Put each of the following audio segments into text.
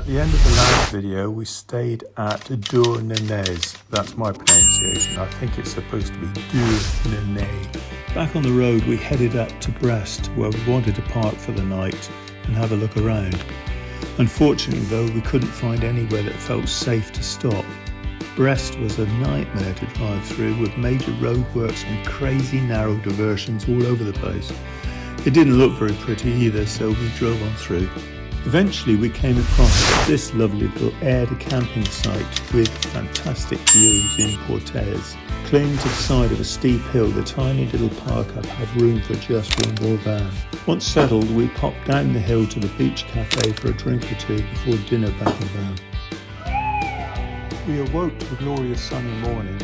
At the end of the last video, we stayed at Douarnenez. That's my pronunciation. I think it's supposed to be Douarnenez. Back on the road, we headed up to Brest, where we wanted to park for the night and have a look around. Unfortunately, though, we couldn't find anywhere that felt safe to stop. Brest was a nightmare to drive through, with major roadworks and crazy narrow diversions all over the place. It didn't look very pretty either, so we drove on through. Eventually we came across this lovely little air-to-camping site with fantastic views in Portes. Clinging to the side of a steep hill, the tiny little park-up had room for just one more van. Once settled, we popped down the hill to the beach cafe for a drink or two before dinner back in van. We awoke to a glorious sunny morning,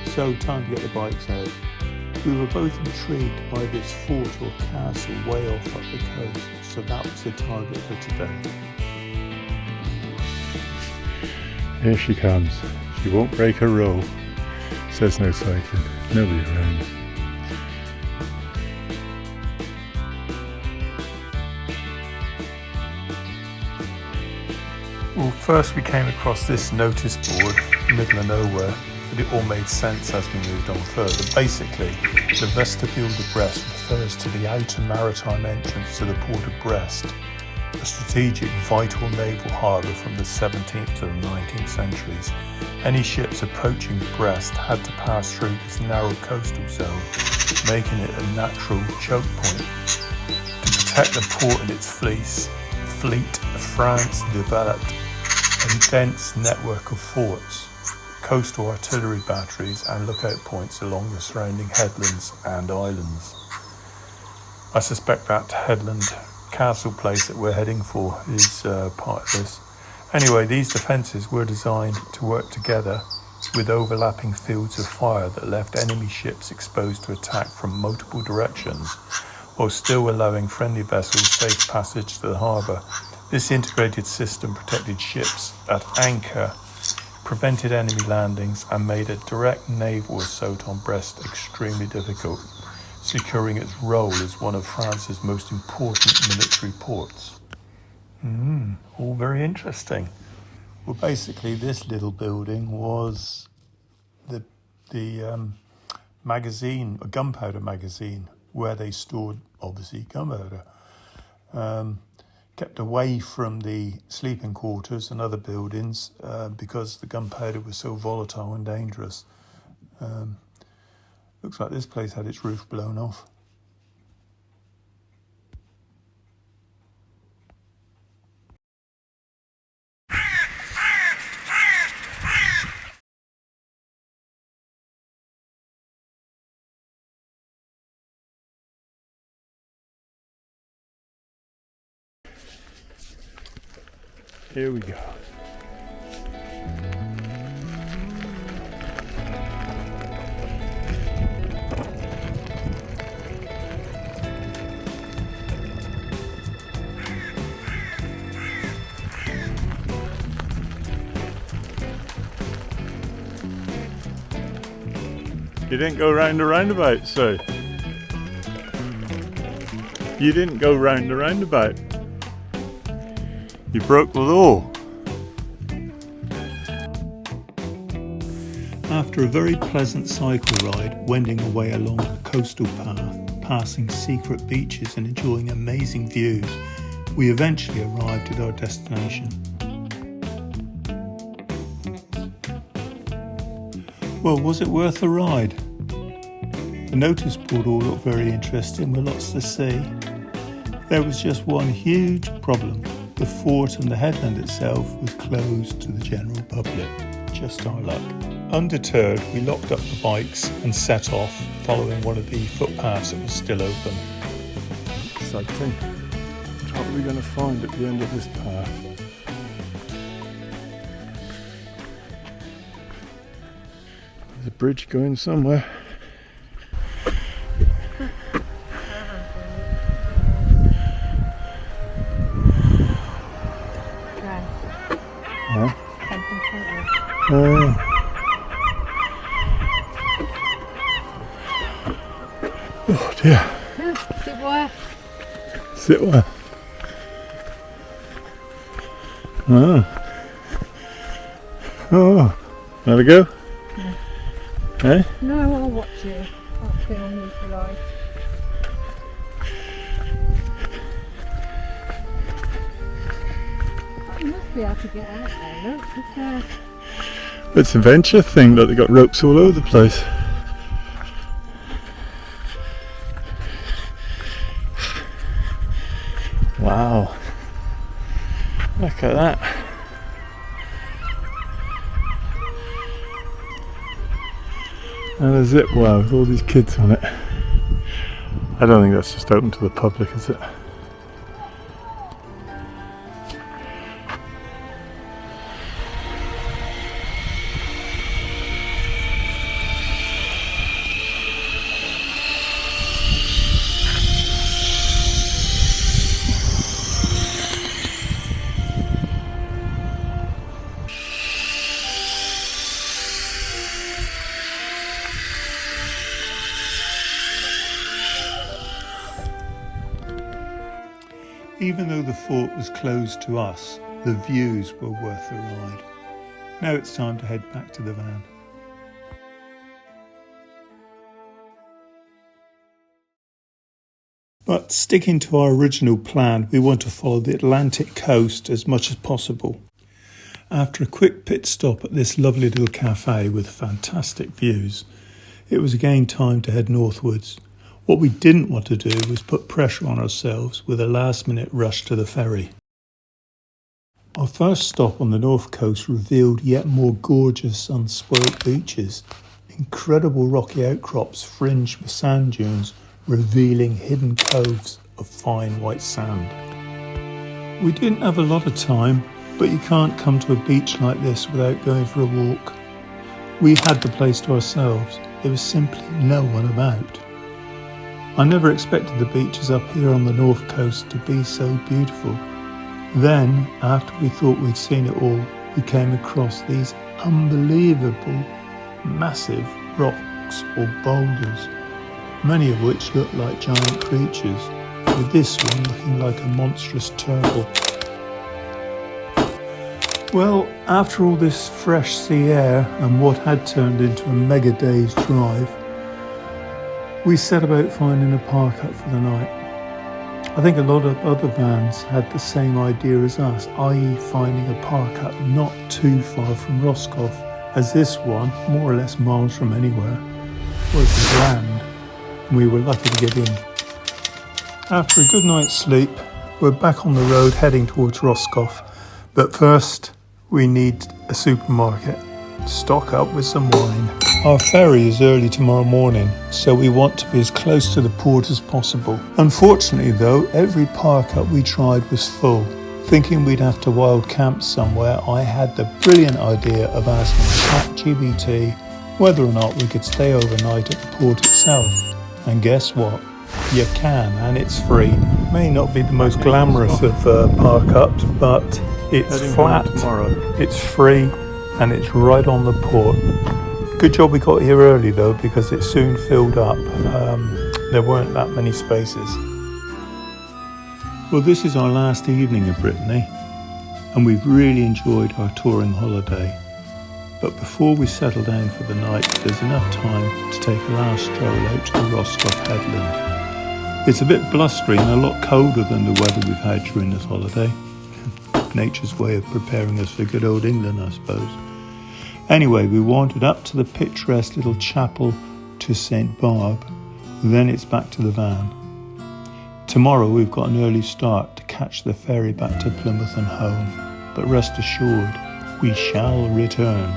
so time to get the bikes out. We were both intrigued by this fort or castle way off up the coast, so that was the target for today. Here she comes. She won't break her rule. Says no cycling. Nobody around. Well, first we came across this notice board, middle of nowhere, but it all made sense as we moved on further. Basically, the Vestibule de Brest refers to the outer maritime entrance to the port of Brest, a strategic, vital naval harbour from the 17th to the 19th centuries. Any ships approaching Brest had to pass through this narrow coastal zone, making it a natural choke point. To protect the port and its fleet, France developed a dense network of forts, coastal artillery batteries and lookout points along the surrounding headlands and islands. I suspect that headland castle place that we're heading for is part of this. Anyway, these defences were designed to work together with overlapping fields of fire that left enemy ships exposed to attack from multiple directions, while still allowing friendly vessels safe passage to the harbour. This integrated system protected ships at anchor, prevented enemy landings and made a direct naval assault on Brest extremely difficult, securing its role as one of France's most important military ports. All very interesting. Well, basically this little building was the magazine, a gunpowder magazine, where they stored, obviously, gunpowder. Kept away from the sleeping quarters and other buildings because the gunpowder was so volatile and dangerous. Looks like this place had its roof blown off. Here we go. You didn't go round the roundabout, so you didn't go round the roundabout. You broke the law. After a very pleasant cycle ride, wending away along a coastal path, passing secret beaches and enjoying amazing views, we eventually arrived at our destination. Well, was it worth the ride? The notice board all looked very interesting with lots to see. There was just one huge problem. The fort and the headland itself was closed to the general public. Just our luck. Undeterred, we locked up the bikes and set off, following one of the footpaths that was still open. Exciting. What are we going to find at the end of this path? There's a bridge going somewhere. Huh? Oh dear. Sit where? Sit where? Oh. Oh. Let it go? Yeah. Hey? No, I'll watch you. I'll film you if you like. You must be able to get out there, look. It's a venture thing that they got ropes all over the place. Wow. Look at that. And a zip wire with all these kids on it. I don't think that's just open to the public, is it? Even though the fort was closed to us, the views were worth the ride. Now it's time to head back to the van. But sticking to our original plan, we want to follow the Atlantic coast as much as possible. After a quick pit stop at this lovely little cafe with fantastic views, it was again time to head northwards. What we didn't want to do was put pressure on ourselves with a last-minute rush to the ferry. Our first stop on the north coast revealed yet more gorgeous, unspoilt beaches, incredible rocky outcrops fringed with sand dunes, revealing hidden coves of fine white sand. We didn't have a lot of time, but you can't come to a beach like this without going for a walk. We had the place to ourselves. There was simply no one about. I never expected the beaches up here on the north coast to be so beautiful. Then, after we thought we'd seen it all, we came across these unbelievable, massive rocks or boulders, many of which looked like giant creatures, with this one looking like a monstrous turtle. Well, after all this fresh sea air and what had turned into a mega day's drive, we set about finding a park up for the night. I think a lot of other vans had the same idea as us, i.e. finding a park up not too far from Roscoff, as this one, more or less miles from anywhere, was land, and we were lucky to get in. After a good night's sleep, we're back on the road heading towards Roscoff, but first we need a supermarket to stock up with some wine. Our ferry is early tomorrow morning, so we want to be as close to the port as possible. Unfortunately though, every park up we tried was full. Thinking we'd have to wild camp somewhere, I had the brilliant idea of asking ChatGPT whether or not we could stay overnight at the port itself. And guess what? You can, and it's free. It may not be the most glamorous of park ups, but it's flat, it's free, and it's right on the port. Good job we got here early though, because it soon filled up. There weren't that many spaces. Well, this is our last evening of Brittany, and we've really enjoyed our touring holiday. But before we settle down for the night, there's enough time to take a last stroll out to the Roscoff headland. It's a bit blustery and a lot colder than the weather we've had during this holiday. Nature's way of preparing us for good old England, I suppose. Anyway, we wandered up to the picturesque little chapel to St. Barb, then it's back to the van. Tomorrow we've got an early start to catch the ferry back to Plymouth and home, but rest assured, we shall return.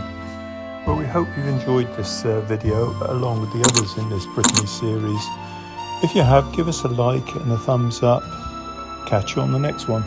Well, we hope you've enjoyed this video along with the others in this Brittany series. If you have, give us a like and a thumbs up. Catch you on the next one.